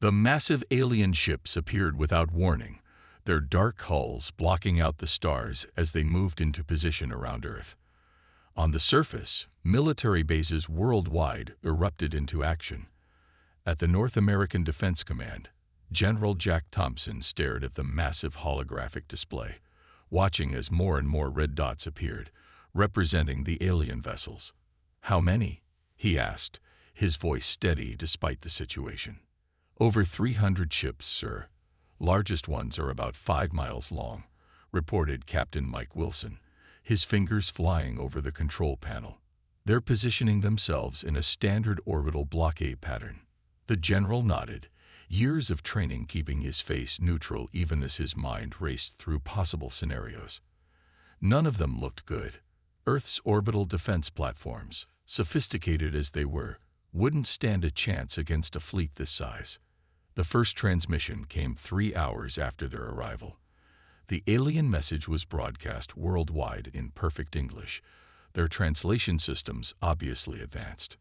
The massive alien ships appeared without warning, their dark hulls blocking out the stars as they moved into position around Earth. On the surface, military bases worldwide erupted into action. At the North American Defense Command, General Jack Thompson stared at the massive holographic display, watching as more and more red dots appeared, representing the alien vessels. "How many?" he asked, his voice steady despite the situation. "Over 300 ships, sir. Largest ones are about 5 miles long," reported Captain Mike Wilson, his fingers flying over the control panel. "They're positioning themselves in a standard orbital blockade pattern." The general nodded, years of training keeping his face neutral even as his mind raced through possible scenarios. None of them looked good. Earth's orbital defense platforms, sophisticated as they were, wouldn't stand a chance against a fleet this size. The first transmission came 3 hours after their arrival. The alien message was broadcast worldwide in perfect English, their translation systems obviously advanced.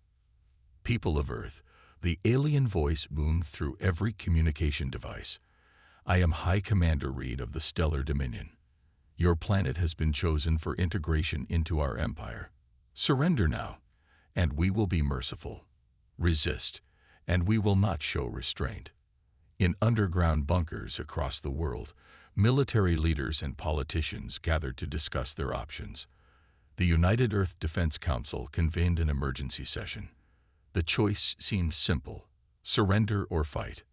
"People of Earth," the alien voice boomed through every communication device. "I am High Commander Reed of the Stellar Dominion. Your planet has been chosen for integration into our empire. Surrender now, and we will be merciful. Resist, and we will not show restraint." In underground bunkers across the world, military leaders and politicians gathered to discuss their options. The United Earth Defense Council convened an emergency session. The choice seemed simple: surrender or fight.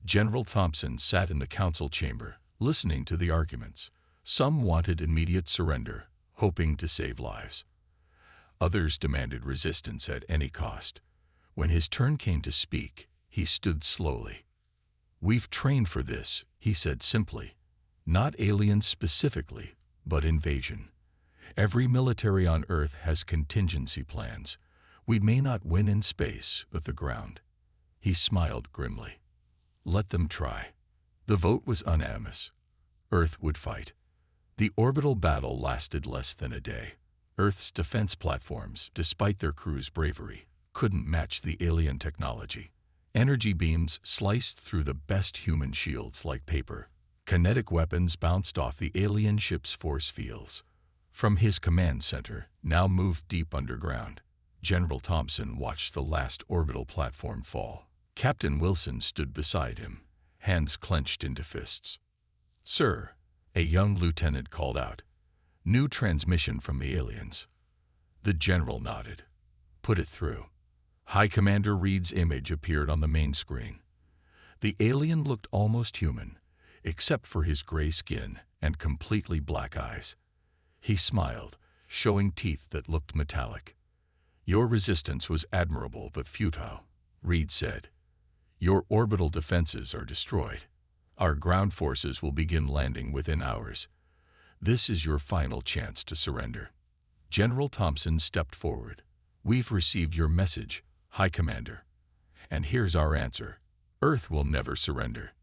General Thompson sat in the council chamber, listening to the arguments. Some wanted immediate surrender, hoping to save lives. Others demanded resistance at any cost. When his turn came to speak, he stood slowly. "We've trained for this," he said simply. "Not aliens specifically, but invasion. Every military on Earth has contingency plans. We may not win in space, but the ground." He smiled grimly. "Let them try." The vote was unanimous. Earth would fight. The orbital battle lasted less than a day. Earth's defense platforms, despite their crew's bravery, couldn't match the alien technology. Energy beams sliced through the best human shields like paper. Kinetic weapons bounced off the alien ship's force fields. From his command center, now moved deep underground, General Thompson watched the last orbital platform fall. Captain Wilson stood beside him, hands clenched into fists. "Sir," a young lieutenant called out, "new transmission from the aliens." The general nodded. "Put it through." High Commander Reed's image appeared on the main screen. The alien looked almost human, except for his gray skin and completely black eyes. He smiled, showing teeth that looked metallic. "Your resistance was admirable but futile," Reed said. "Your orbital defenses are destroyed. Our ground forces will begin landing within hours. This is your final chance to surrender." General Thompson stepped forward. "We've received your message, High Commander. And here's our answer: Earth will never surrender."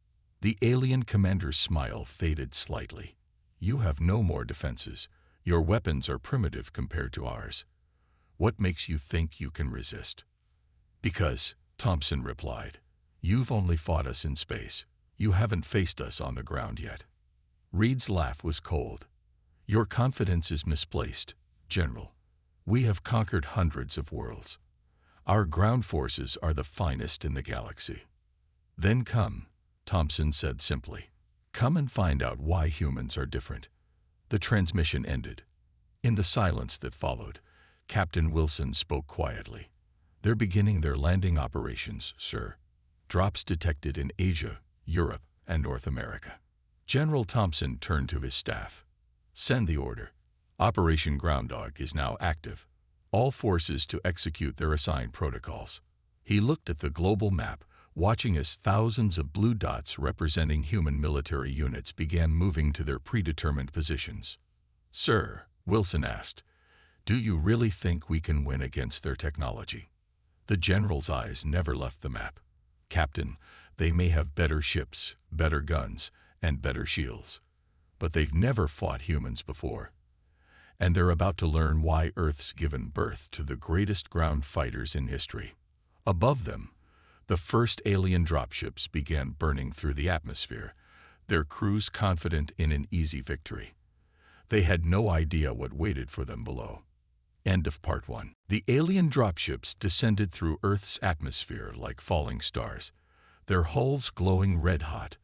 The alien commander's smile faded slightly. "You have no more defenses. Your weapons are primitive compared to ours. What makes you think you can resist?" "Because," Thompson replied, "you've only fought us in space. You haven't faced us on the ground yet." Reed's laugh was cold. "Your confidence is misplaced, General. We have conquered hundreds of worlds. Our ground forces are the finest in the galaxy." "Then come," Thompson said simply. "Come and find out why humans are different." The transmission ended. In the silence that followed, Captain Wilson spoke quietly. "They're beginning their landing operations, sir. Drops detected in Asia, Europe, and North America." General Thompson turned to his staff. "Send the order. Operation Ground Dog is now active. All forces to execute their assigned protocols." He looked at the global map, watching as thousands of blue dots representing human military units began moving to their predetermined positions. "Sir," Wilson asked, "do you really think we can win against their technology?" The general's eyes never left the map. "Captain, they may have better ships, better guns, and better shields. But they've never fought humans before. And they're about to learn why Earth's given birth to the greatest ground fighters in history. Above them, The first alien dropships began burning through the atmosphere, their crews confident in an easy victory. They had no idea what waited for them below. End of Part 1. The alien dropships descended through Earth's atmosphere like falling stars, their hulls glowing red-hot.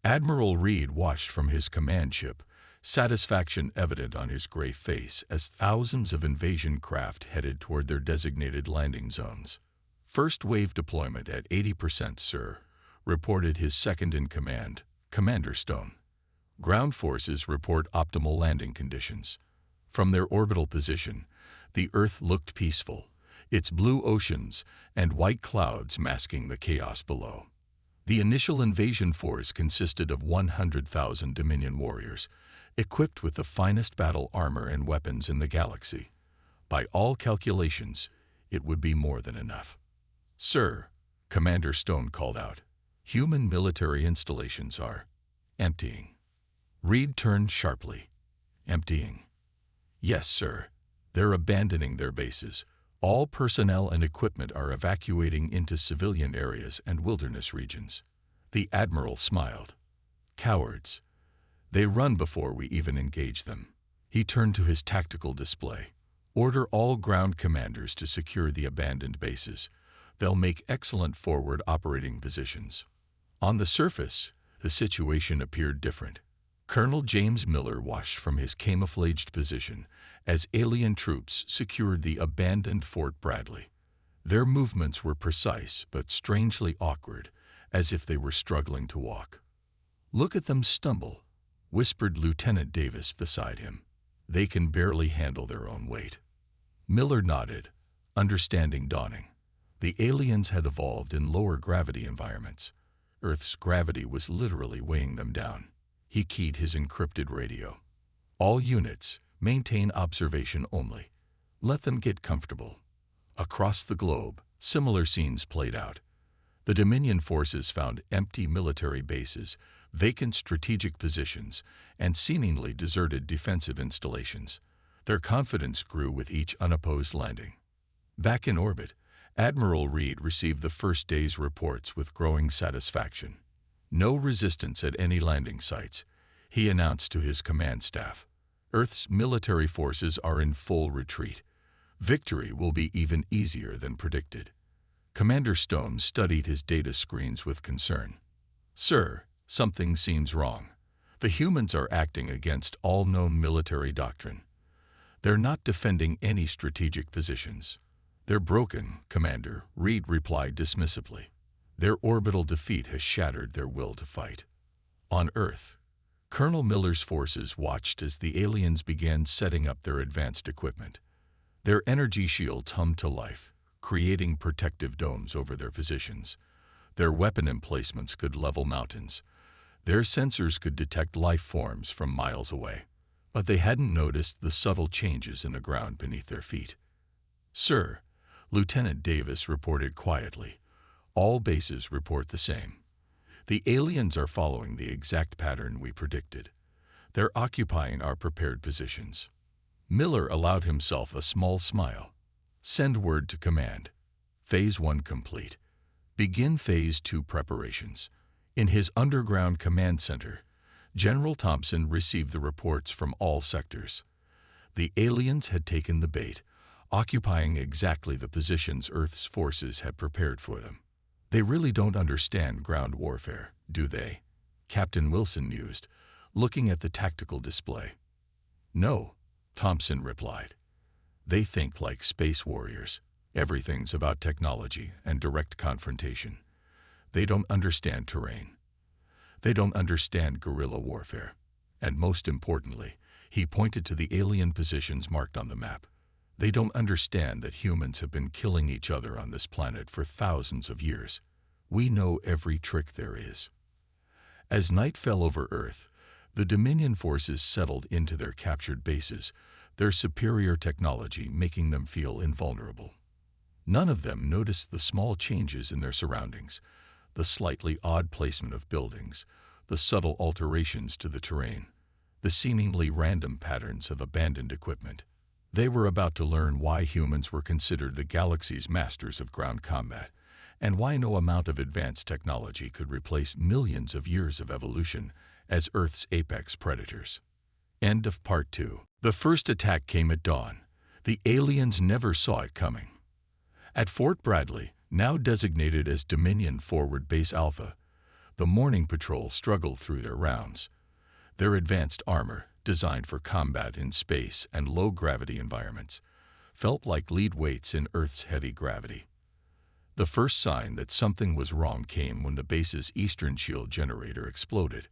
Admiral Reed watched from his command ship, satisfaction evident on his gray face as thousands of invasion craft headed toward their designated landing zones. First wave deployment at 80%, sir, reported his second-in-command, Commander Stone. Ground forces report optimal landing conditions. From their orbital position, the Earth looked peaceful, its blue oceans and white clouds masking the chaos below. The initial invasion force consisted of 100,000 Dominion warriors, equipped with the finest battle armor and weapons in the galaxy. By all calculations, it would be more than enough. Sir, Commander Stone called out, human military installations are emptying. Reed turned sharply. Emptying. Yes, sir. They're abandoning their bases. All personnel and equipment are evacuating into civilian areas and wilderness regions. The Admiral smiled. Cowards. They run before we even engage them. He turned to his tactical display. Order all ground commanders to secure the abandoned bases. They'll make excellent forward operating positions. On the surface, the situation appeared different. Colonel James Miller watched from his camouflaged position as alien troops secured the abandoned Fort Bradley. Their movements were precise but strangely awkward, as if they were struggling to walk. Look at them stumble, whispered Lieutenant Davis beside him. They can barely handle their own weight. Miller nodded, understanding dawning. The aliens had evolved in lower gravity environments. Earth's gravity was literally weighing them down. He keyed his encrypted radio. All units, maintain observation only. Let them get comfortable. Across the globe, similar scenes played out. The Dominion forces found empty military bases, vacant strategic positions, and seemingly deserted defensive installations. Their confidence grew with each unopposed landing. Back in orbit, Admiral Reed received the first day's reports with growing satisfaction. No resistance at any landing sites, he announced to his command staff. Earth's military forces are in full retreat. Victory will be even easier than predicted. Commander Stone studied his data screens with concern. Sir, something seems wrong. The humans are acting against all known military doctrine. They're not defending any strategic positions. They're broken, Commander, Reed replied dismissively. Their orbital defeat has shattered their will to fight. On Earth, Colonel Miller's forces watched as the aliens began setting up their advanced equipment. Their energy shields hummed to life, creating protective domes over their positions. Their weapon emplacements could level mountains. Their sensors could detect life forms from miles away. But they hadn't noticed the subtle changes in the ground beneath their feet. Sir, Lieutenant Davis reported quietly. All bases report the same. The aliens are following the exact pattern we predicted. They're occupying our prepared positions. Miller allowed himself a small smile. Send word to command. Phase 1 complete. Begin Phase 2 preparations. In his underground command center, General Thompson received the reports from all sectors. The aliens had taken the bait, occupying exactly the positions Earth's forces had prepared for them. They really don't understand ground warfare, do they? Captain Wilson mused, looking at the tactical display. No, Thompson replied. They think like space warriors. Everything's about technology and direct confrontation. They don't understand terrain. They don't understand guerrilla warfare. And most importantly, he pointed to the alien positions marked on the map. They don't understand that humans have been killing each other on this planet for thousands of years. We know every trick there is. As night fell over Earth, the Dominion forces settled into their captured bases, their superior technology making them feel invulnerable. None of them noticed the small changes in their surroundings, the slightly odd placement of buildings, the subtle alterations to the terrain, the seemingly random patterns of abandoned equipment. They were about to learn why humans were considered the galaxy's masters of ground combat, and why no amount of advanced technology could replace millions of years of evolution as Earth's apex predators. End of Part 2. The first attack came at dawn. The aliens never saw it coming. At Fort Bradley, now designated as Dominion Forward Base Alpha, the morning patrol struggled through their rounds. Their advanced armor, designed for combat in space and low-gravity environments, felt like lead weights in Earth's heavy gravity. The first sign that something was wrong came when the base's eastern shield generator exploded,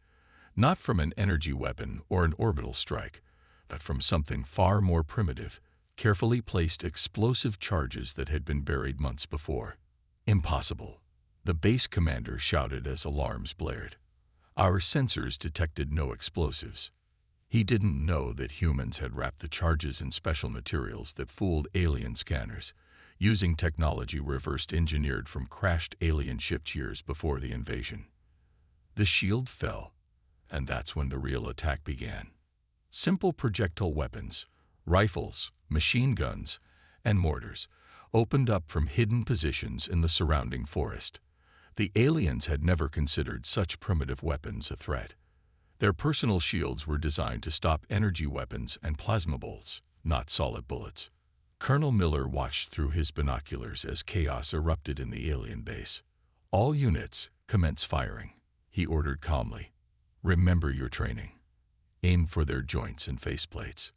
not from an energy weapon or an orbital strike, but from something far more primitive, carefully placed explosive charges that had been buried months before. Impossible, the base commander shouted as alarms blared. Our sensors detected no explosives. He didn't know that humans had wrapped the charges in special materials that fooled alien scanners, using technology reversed engineered from crashed alien ships years before the invasion. The shield fell, and that's when the real attack began. Simple projectile weapons, rifles, machine guns, and mortars opened up from hidden positions in the surrounding forest. The aliens had never considered such primitive weapons a threat. Their personal shields were designed to stop energy weapons and plasma bolts, not solid bullets. Colonel Miller watched through his binoculars as chaos erupted in the alien base. All units, commence firing, he ordered calmly. Remember your training. Aim for their joints and faceplates.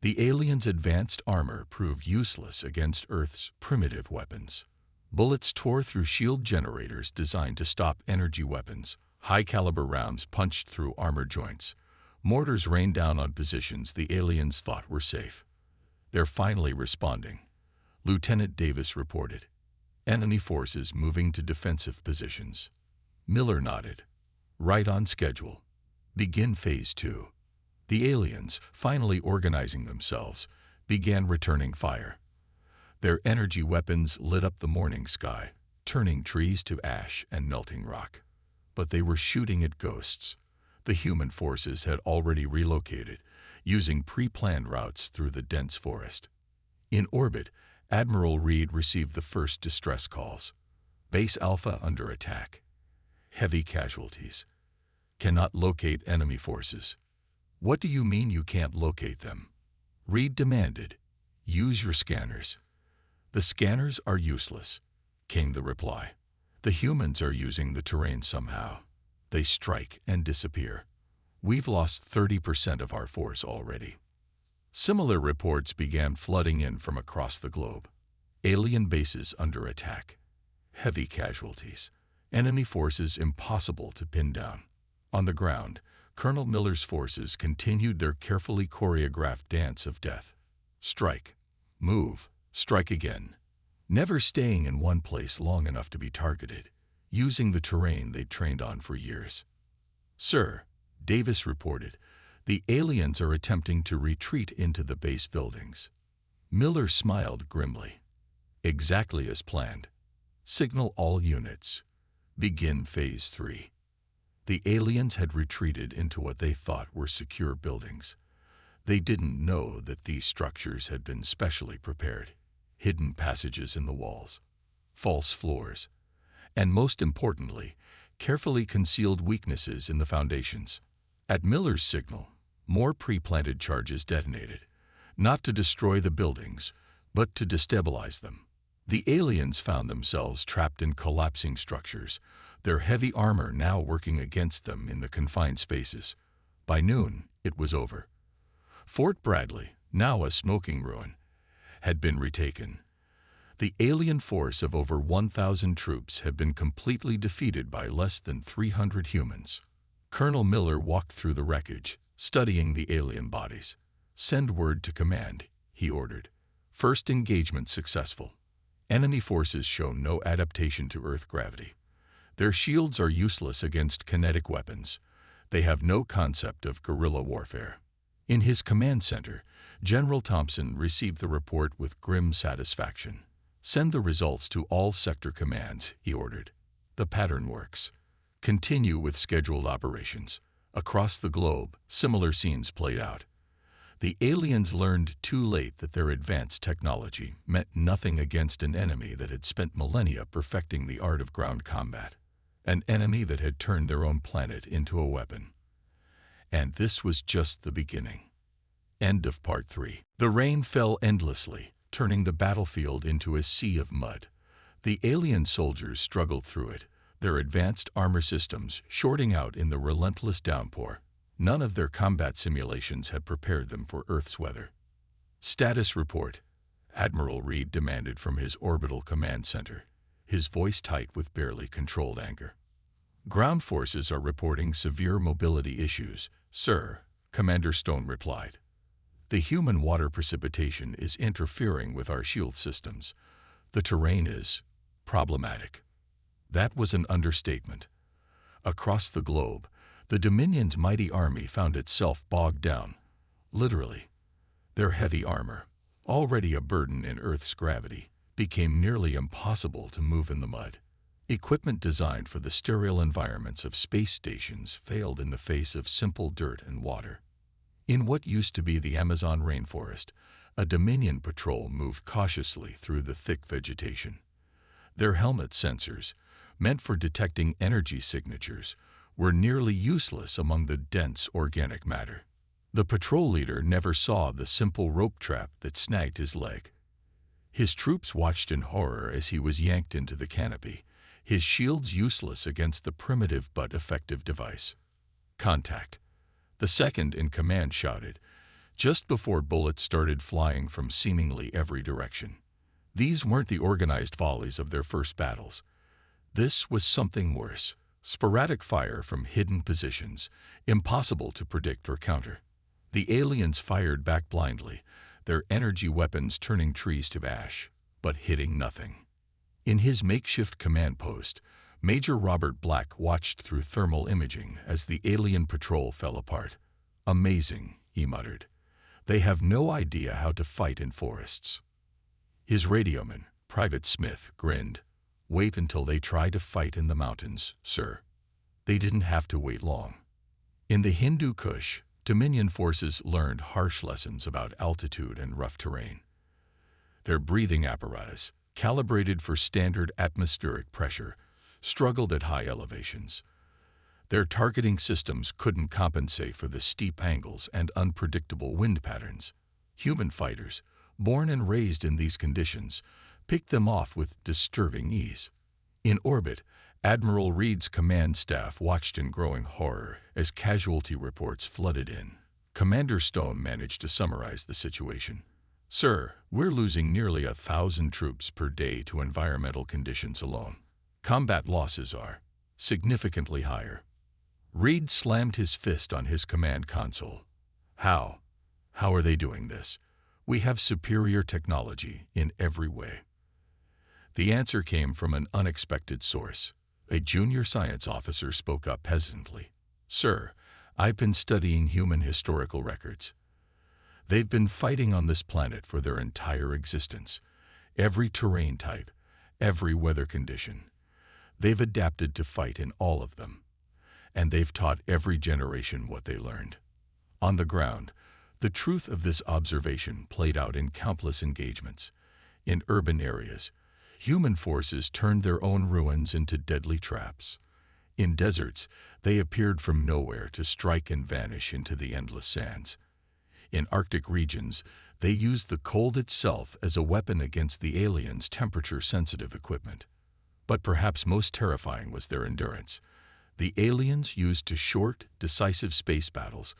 The aliens' advanced armor proved useless against Earth's primitive weapons. Bullets tore through shield generators designed to stop energy weapons. High-caliber rounds punched through armor joints. Mortars rained down on positions the aliens thought were safe. They're finally responding, Lieutenant Davis reported. Enemy forces moving to defensive positions. Miller nodded. Right on schedule. Begin Phase 2. The aliens, finally organizing themselves, began returning fire. Their energy weapons lit up the morning sky, turning trees to ash and melting rock. But they were shooting at ghosts. The human forces had already relocated, using pre-planned routes through the dense forest. In orbit, Admiral Reed received the first distress calls. Base Alpha under attack. Heavy casualties. Cannot locate enemy forces. What do you mean you can't locate them? Reed demanded. Use your scanners. The scanners are useless, came the reply. The humans are using the terrain somehow. They strike and disappear. We've lost 30% of our force already. Similar reports began flooding in from across the globe. Alien bases under attack. Heavy casualties. Enemy forces impossible to pin down. On the ground, Colonel Miller's forces continued their carefully choreographed dance of death. Strike. Move. Strike again. Never staying in one place long enough to be targeted, using the terrain they'd trained on for years. Sir, Davis reported, the aliens are attempting to retreat into the base buildings. Miller smiled grimly. Exactly as planned. Signal all units. Begin Phase 3. The aliens had retreated into what they thought were secure buildings. They didn't know that these structures had been specially prepared. Hidden passages in the walls, false floors, and most importantly, carefully concealed weaknesses in the foundations. At Miller's signal, more pre-planted charges detonated, not to destroy the buildings, but to destabilize them. The aliens found themselves trapped in collapsing structures, their heavy armor now working against them in the confined spaces. By noon, it was over. Fort Bradley, now a smoking ruin, had been retaken. The alien force of over 1,000 troops had been completely defeated by less than 300 humans. Colonel Miller walked through the wreckage, studying the alien bodies. Send word to command, he ordered. First engagement successful. Enemy forces show no adaptation to Earth gravity. Their shields are useless against kinetic weapons. They have no concept of guerrilla warfare. In his command center, General Thompson received the report with grim satisfaction. Send the results to all sector commands, he ordered. The pattern works. Continue with scheduled operations. Across the globe, similar scenes played out. The aliens learned too late that their advanced technology meant nothing against an enemy that had spent millennia perfecting the art of ground combat, an enemy that had turned their own planet into a weapon. And this was just the beginning. End of Part 3. The rain fell endlessly, turning the battlefield into a sea of mud. The alien soldiers struggled through it, their advanced armor systems shorting out in the relentless downpour. None of their combat simulations had prepared them for Earth's weather. Status report, Admiral Reed demanded from his orbital command center, his voice tight with barely controlled anger. Ground forces are reporting severe mobility issues, sir, Commander Stone replied. The human water precipitation is interfering with our shield systems. The terrain is problematic. That was an understatement. Across the globe, the Dominion's mighty army found itself bogged down, literally. Their heavy armor, already a burden in Earth's gravity, became nearly impossible to move in the mud. Equipment designed for the sterile environments of space stations failed in the face of simple dirt and water. In what used to be the Amazon rainforest, a Dominion patrol moved cautiously through the thick vegetation. Their helmet sensors, meant for detecting energy signatures, were nearly useless among the dense organic matter. The patrol leader never saw the simple rope trap that snagged his leg. His troops watched in horror as he was yanked into the canopy, his shields useless against the primitive but effective device. Contact. The second in command shouted, just before bullets started flying from seemingly every direction. These weren't the organized volleys of their first battles. This was something worse. Sporadic fire from hidden positions, impossible to predict or counter. The aliens fired back blindly, their energy weapons turning trees to ash, but hitting nothing. In his makeshift command post, Major Robert Black watched through thermal imaging as the alien patrol fell apart. Amazing, he muttered. They have no idea how to fight in forests. His radioman, Private Smith, grinned. Wait until they try to fight in the mountains, sir. They didn't have to wait long. In the Hindu Kush, Dominion forces learned harsh lessons about altitude and rough terrain. Their breathing apparatus, calibrated for standard atmospheric pressure, struggled at high elevations. Their targeting systems couldn't compensate for the steep angles and unpredictable wind patterns. Human fighters, born and raised in these conditions, picked them off with disturbing ease. In orbit, Admiral Reed's command staff watched in growing horror as casualty reports flooded in. Commander Stone managed to summarize the situation. Sir, we're losing nearly 1,000 troops per day to environmental conditions alone. Combat losses are significantly higher. Reed slammed his fist on his command console. How? How are they doing this? We have superior technology in every way. The answer came from an unexpected source. A junior science officer spoke up hesitantly. Sir, I've been studying human historical records. They've been fighting on this planet for their entire existence. Every terrain type, every weather condition. They've adapted to fight in all of them. And they've taught every generation what they learned. On the ground, the truth of this observation played out in countless engagements. In urban areas, human forces turned their own ruins into deadly traps. In deserts, they appeared from nowhere to strike and vanish into the endless sands. In Arctic regions, they used the cold itself as a weapon against the aliens' temperature-sensitive equipment. But perhaps most terrifying was their endurance. The aliens, used to short, decisive space battles,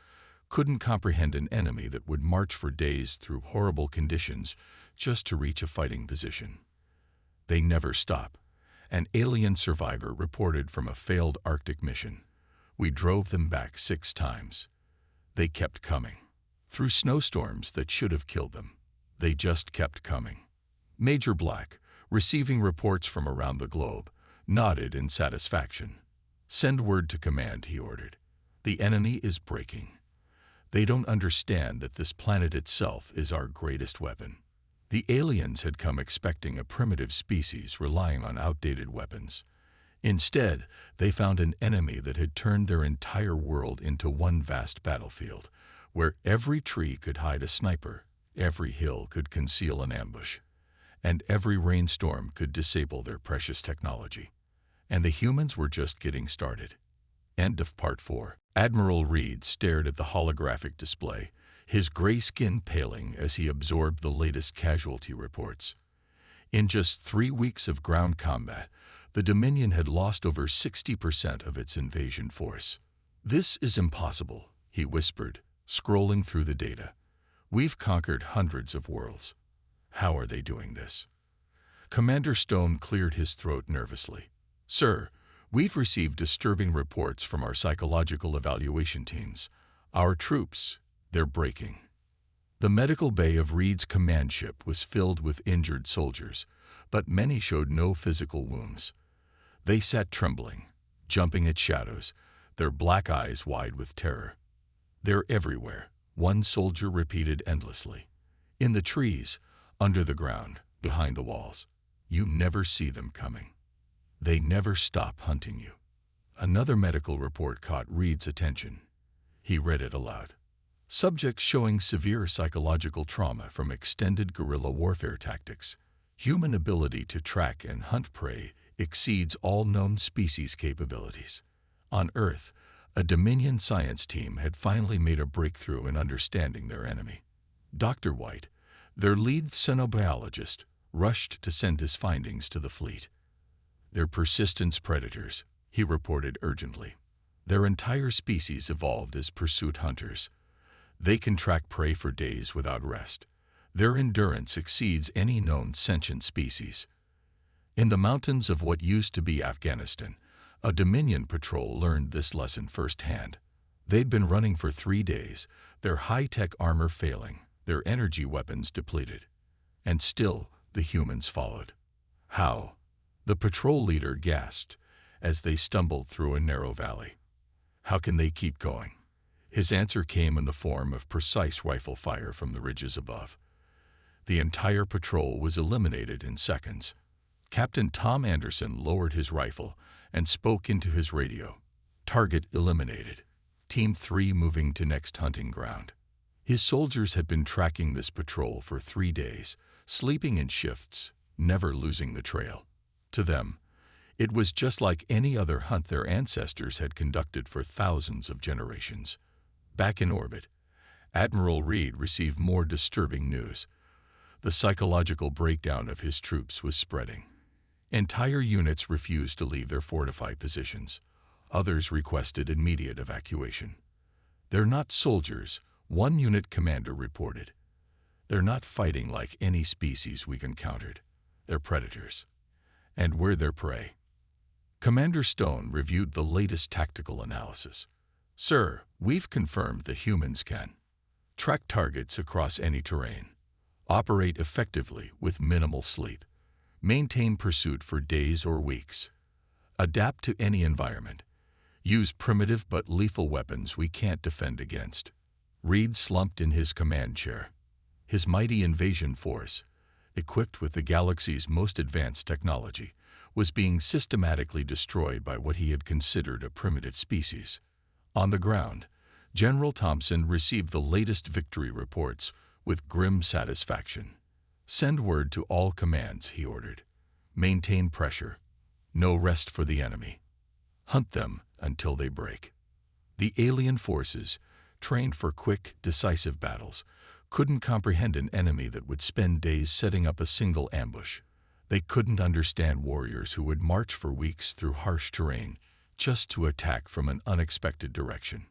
couldn't comprehend an enemy that would march for days through horrible conditions just to reach a fighting position. They never stop. An alien survivor reported from a failed Arctic mission. We drove them back 6 times. They kept coming. Through snowstorms that should have killed them. They just kept coming. Major Black, receiving reports from around the globe, nodded in satisfaction. Send word to command, he ordered. The enemy is breaking. They don't understand that this planet itself is our greatest weapon. The aliens had come expecting a primitive species relying on outdated weapons. Instead, they found an enemy that had turned their entire world into one vast battlefield, where every tree could hide a sniper, every hill could conceal an ambush, and every rainstorm could disable their precious technology. And the humans were just getting started. End of Part 4. Admiral Reed stared at the holographic display, his gray skin paling as he absorbed the latest casualty reports. In just 3 weeks of ground combat, the Dominion had lost over 60% of its invasion force. "This is impossible," he whispered, scrolling through the data. "We've conquered hundreds of worlds. How are they doing this?" Commander Stone cleared his throat nervously. "Sir, we've received disturbing reports from our psychological evaluation teams. Our troops, they're breaking." The medical bay of Reed's command ship was filled with injured soldiers, but many showed no physical wounds. They sat trembling, jumping at shadows, their black eyes wide with terror. "They're everywhere," one soldier repeated endlessly. "In the trees, under the ground, behind the walls. You never see them coming. They never stop hunting you." Another medical report caught Reed's attention. He read it aloud. "Subjects showing severe psychological trauma from extended guerrilla warfare tactics. Human ability to track and hunt prey exceeds all known species capabilities. On Earth, a Dominion science team had finally made a breakthrough in understanding their enemy. Dr. White, their lead xenobiologist, rushed to send his findings to the fleet. They're persistent predators," he reported urgently. "Their entire species evolved as pursuit hunters. They can track prey for days without rest. Their endurance exceeds any known sentient species." In the mountains of what used to be Afghanistan, a Dominion patrol learned this lesson firsthand. They'd been running for 3 days, their high-tech armor failing, their energy weapons depleted. And still, the humans followed. "How?" the patrol leader gasped as they stumbled through a narrow valley. "How can they keep going?" His answer came in the form of precise rifle fire from the ridges above. The entire patrol was eliminated in seconds. Captain Tom Anderson lowered his rifle and spoke into his radio. "Target eliminated. Team 3 moving to next hunting ground." His soldiers had been tracking this patrol for 3 days, sleeping in shifts, never losing the trail. To them, it was just like any other hunt their ancestors had conducted for thousands of generations. Back in orbit, Admiral Reed received more disturbing news. The psychological breakdown of his troops was spreading. Entire units refused to leave their fortified positions. Others requested immediate evacuation. "They're not soldiers," one unit commander reported. "They're not fighting like any species we've encountered. They're predators. And we're their prey." Commander Stone reviewed the latest tactical analysis. "Sir, we've confirmed the humans can track targets across any terrain, operate effectively with minimal sleep, maintain pursuit for days or weeks, adapt to any environment, use primitive but lethal weapons we can't defend against." Reed slumped in his command chair. His mighty invasion force, equipped with the galaxy's most advanced technology, was being systematically destroyed by what he had considered a primitive species. On the ground, General Thompson received the latest victory reports with grim satisfaction. "Send word to all commands," he ordered. "Maintain pressure. No rest for the enemy. Hunt them until they break." The alien forces, trained for quick, decisive battles, couldn't comprehend an enemy that would spend days setting up a single ambush. They couldn't understand warriors who would march for weeks through harsh terrain just to attack from an unexpected direction.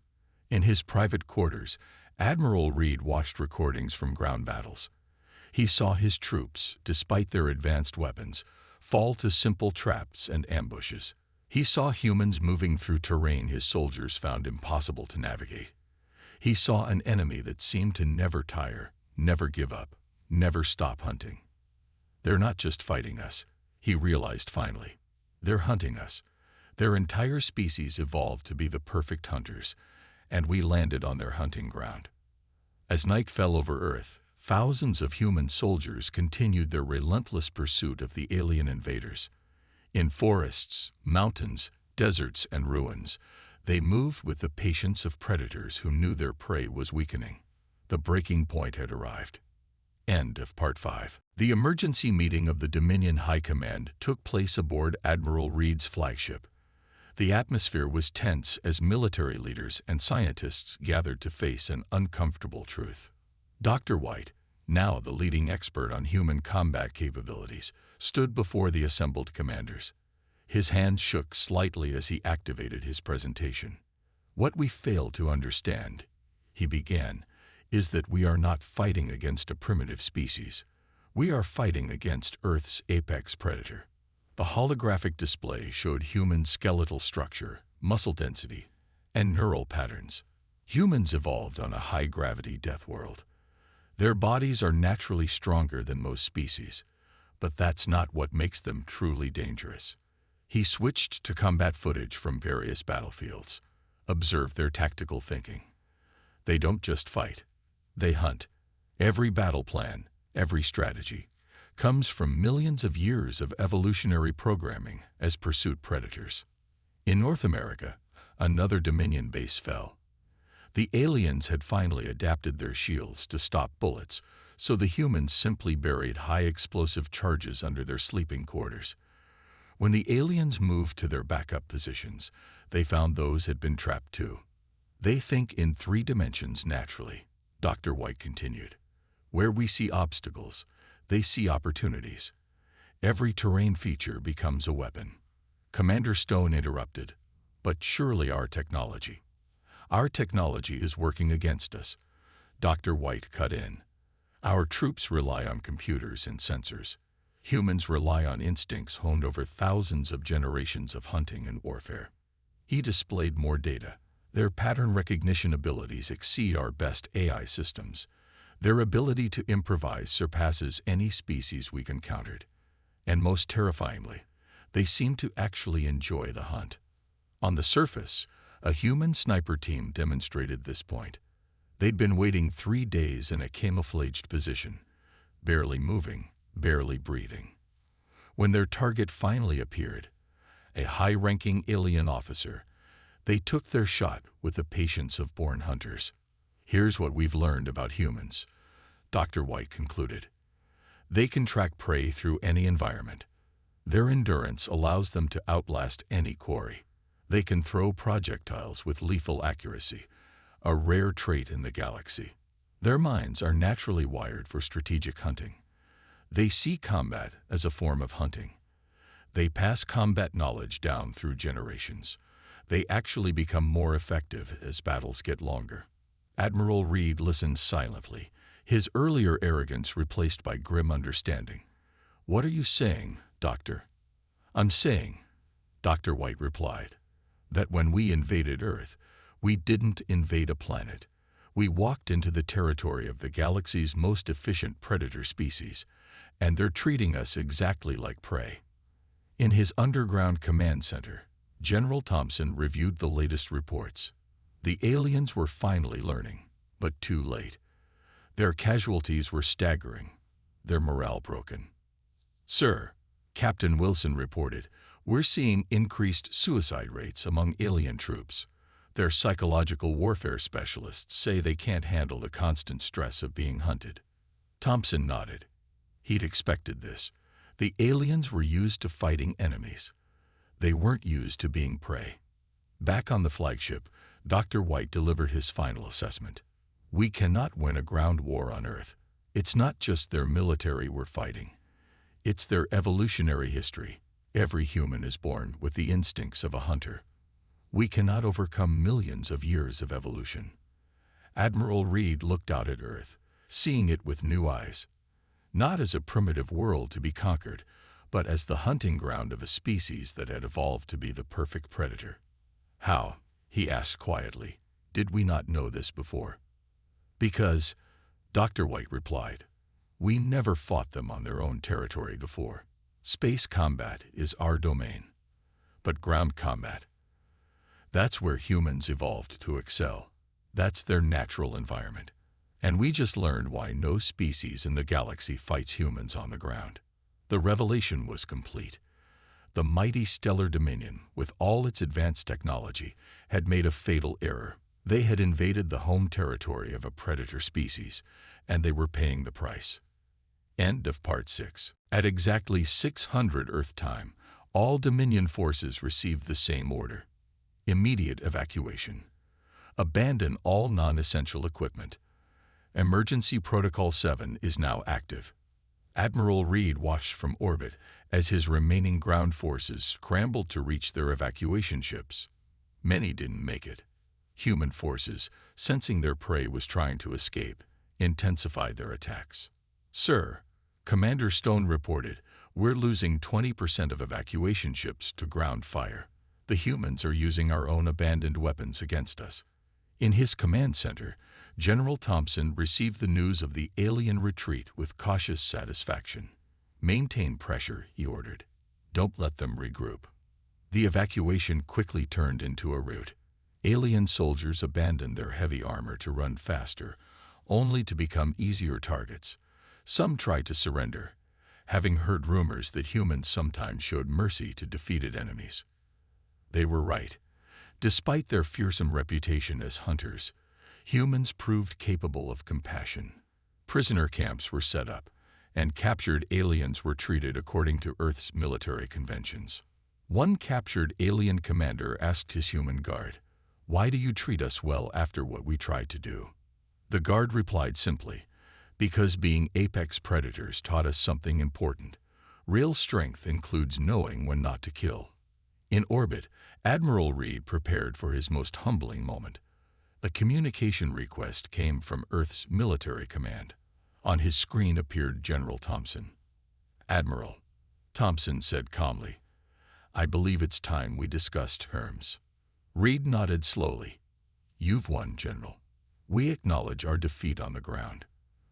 In his private quarters, Admiral Reed watched recordings from ground battles. He saw his troops, despite their advanced weapons, fall to simple traps and ambushes. He saw humans moving through terrain his soldiers found impossible to navigate. He saw an enemy that seemed to never tire, never give up, never stop hunting. "They're not just fighting us," he realized finally. "They're hunting us. Their entire species evolved to be the perfect hunters, and we landed on their hunting ground." As night fell over Earth, thousands of human soldiers continued their relentless pursuit of the alien invaders. In forests, mountains, deserts, and ruins, They moved with the patience of predators who knew their prey was weakening. The breaking point had arrived. End of Part 5. The emergency meeting of the Dominion High Command took place aboard Admiral Reed's flagship. The atmosphere was tense as military leaders and scientists gathered to face an uncomfortable truth. Dr. White, now the leading expert on human combat capabilities, stood before the assembled commanders. His hand shook slightly as he activated his presentation. "What we fail to understand," he began, "is that we are not fighting against a primitive species. We are fighting against Earth's apex predator." The holographic display showed human skeletal structure, muscle density, and neural patterns. Humans evolved on a high-gravity death world. Their bodies are naturally stronger than most species, but that's not what makes them truly dangerous. He switched to combat footage from various battlefields, observed their tactical thinking. They don't just fight, they hunt. Every battle plan, every strategy, comes from millions of years of evolutionary programming as pursuit predators. In North America, another Dominion base fell. The aliens had finally adapted their shields to stop bullets, so the humans simply buried high-explosive charges under their sleeping quarters. When the aliens moved to their backup positions, they found those had been trapped too. "They think in 3 dimensions naturally," Dr. White continued. "Where we see obstacles, they see opportunities. Every terrain feature becomes a weapon." Commander Stone interrupted. "But surely our technology is working against us." Dr. White cut in. "Our troops rely on computers and sensors. Humans rely on instincts honed over thousands of generations of hunting and warfare." He displayed more data. "Their pattern recognition abilities exceed our best AI systems. Their ability to improvise surpasses any species we've encountered. And most terrifyingly, they seem to actually enjoy the hunt." On the surface, a human sniper team demonstrated this point. They'd been waiting 3 days in a camouflaged position, barely moving, barely breathing. When their target finally appeared, a high-ranking alien officer, they took their shot with the patience of born hunters. "Here's what we've learned about humans," Dr. White concluded. "They can track prey through any environment. Their endurance allows them to outlast any quarry. They can throw projectiles with lethal accuracy, a rare trait in the galaxy. Their minds are naturally wired for strategic hunting. They see combat as a form of hunting. They pass combat knowledge down through generations. They actually become more effective as battles get longer." Admiral Reed listened silently, his earlier arrogance replaced by grim understanding. "What are you saying, Doctor?" "I'm saying," Dr. White replied, "that when we invaded Earth, we didn't invade a planet. We walked into the territory of the galaxy's most efficient predator species, and they're treating us exactly like prey." In his underground command center, General Thompson reviewed the latest reports. The aliens were finally learning, but too late. Their casualties were staggering, their morale broken. "Sir," Captain Wilson reported, "we're seeing increased suicide rates among alien troops. Their psychological warfare specialists say they can't handle the constant stress of being hunted." Thompson nodded. He'd expected this. The aliens were used to fighting enemies. They weren't used to being prey. Back on the flagship, Dr. White delivered his final assessment. "We cannot win a ground war on Earth. It's not just their military we're fighting. It's their evolutionary history. Every human is born with the instincts of a hunter. We cannot overcome millions of years of evolution." Admiral Reed looked out at Earth, seeing it with new eyes. Not as a primitive world to be conquered, but as the hunting ground of a species that had evolved to be the perfect predator. "How," he asked quietly, "did we not know this before?" "Because," Dr. White replied, "we never fought them on their own territory before. Space combat is our domain. But ground combat, that's where humans evolved to excel. That's their natural environment. And we just learned why no species in the galaxy fights humans on the ground." The revelation was complete. The mighty Stellar Dominion, with all its advanced technology, had made a fatal error. They had invaded the home territory of a predator species, and they were paying the price. End of Part 6. At exactly 600 Earth time, all Dominion forces received the same order. Immediate evacuation. Abandon all non-essential equipment. Emergency Protocol 7 is now active. Admiral Reed watched from orbit as his remaining ground forces scrambled to reach their evacuation ships. Many didn't make it. Human forces, sensing their prey was trying to escape, intensified their attacks. "Sir," Commander Stone reported, "we're losing 20% of evacuation ships to ground fire. The humans are using our own abandoned weapons against us." In his command center, General Thompson received the news of the alien retreat with cautious satisfaction. "Maintain pressure," he ordered. "Don't let them regroup." The evacuation quickly turned into a rout. Alien soldiers abandoned their heavy armor to run faster, only to become easier targets. Some tried to surrender, having heard rumors that humans sometimes showed mercy to defeated enemies. They were right. Despite their fearsome reputation as hunters, humans proved capable of compassion. Prisoner camps were set up, and captured aliens were treated according to Earth's military conventions. One captured alien commander asked his human guard, "Why do you treat us well after what we tried to do?" The guard replied simply, "Because being apex predators taught us something important. Real strength includes knowing when not to kill." In orbit, Admiral Reed prepared for his most humbling moment. A communication request came from Earth's military command. On his screen appeared General Thompson. "Admiral," Thompson said calmly, "I believe it's time we discussed terms." Reed nodded slowly. "You've won, General. We acknowledge our defeat on the ground.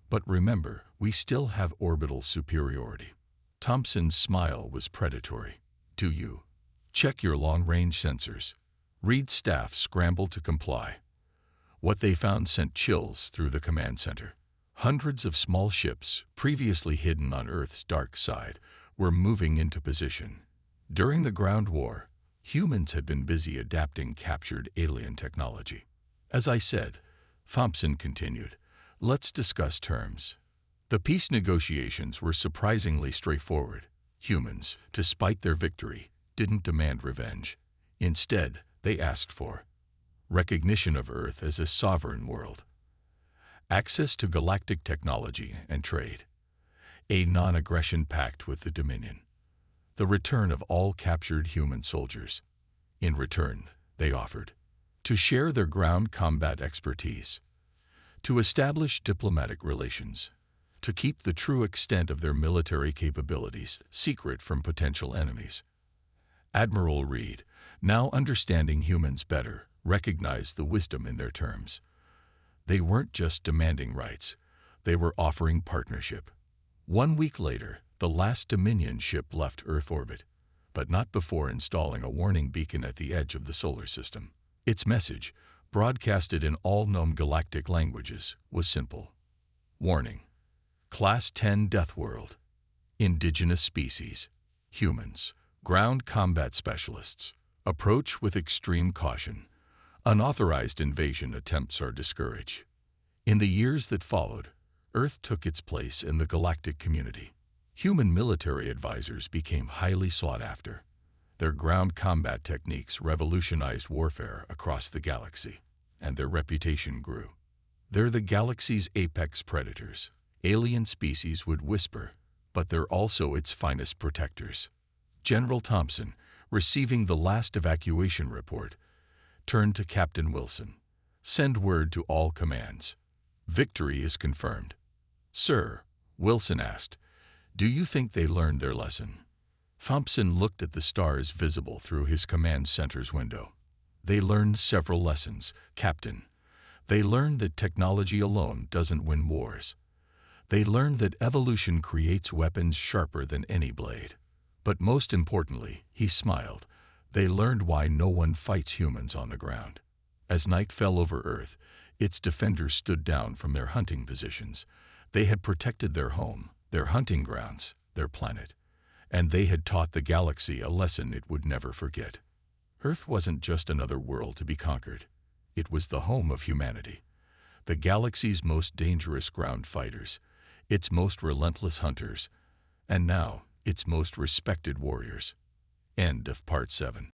But remember, we still have orbital superiority." Thompson's smile was predatory. "Do you check your long-range sensors?" Reed's staff scrambled to comply. What they found sent chills through the command center. Hundreds of small ships, previously hidden on Earth's dark side, were moving into position. During the ground war, humans had been busy adapting captured alien technology. "As I said," Thompson continued, "let's discuss terms." The peace negotiations were surprisingly straightforward. Humans, despite their victory, didn't demand revenge. Instead, they asked for recognition of Earth as a sovereign world, access to galactic technology and trade, a non-aggression pact with the Dominion, the return of all captured human soldiers. In return, they offered to share their ground combat expertise, to establish diplomatic relations, to keep the true extent of their military capabilities secret from potential enemies. Admiral Reed, now understanding humans better, recognized the wisdom in their terms. They weren't just demanding rights, they were offering partnership. 1 week later, the last Dominion ship left Earth orbit, but not before installing a warning beacon at the edge of the solar system. Its message, broadcasted in all known galactic languages, was simple. Warning. Class 10 Death World. Indigenous species. Humans. Ground combat specialists. Approach with extreme caution. Unauthorized invasion attempts are discouraged. In the years that followed, Earth took its place in the galactic community. Human military advisors became highly sought after. Their ground combat techniques revolutionized warfare across the galaxy, and their reputation grew. They're the galaxy's apex predators. Alien species would whisper, but they're also its finest protectors. General Thompson, receiving the last evacuation report, turned to Captain Wilson. "Send word to all commands. Victory is confirmed." "Sir," Wilson asked, "do you think they learned their lesson?" Thompson looked at the stars visible through his command center's window. "They learned several lessons, Captain. They learned that technology alone doesn't win wars. They learned that evolution creates weapons sharper than any blade. But most importantly," he smiled, "they learned why no one fights humans on the ground." As night fell over Earth, its defenders stood down from their hunting positions. They had protected their home, their hunting grounds, their planet. and they had taught the galaxy a lesson it would never forget. Earth wasn't just another world to be conquered. It was the home of humanity, the galaxy's most dangerous ground fighters, its most relentless hunters, and now its most respected warriors. End of Part 7.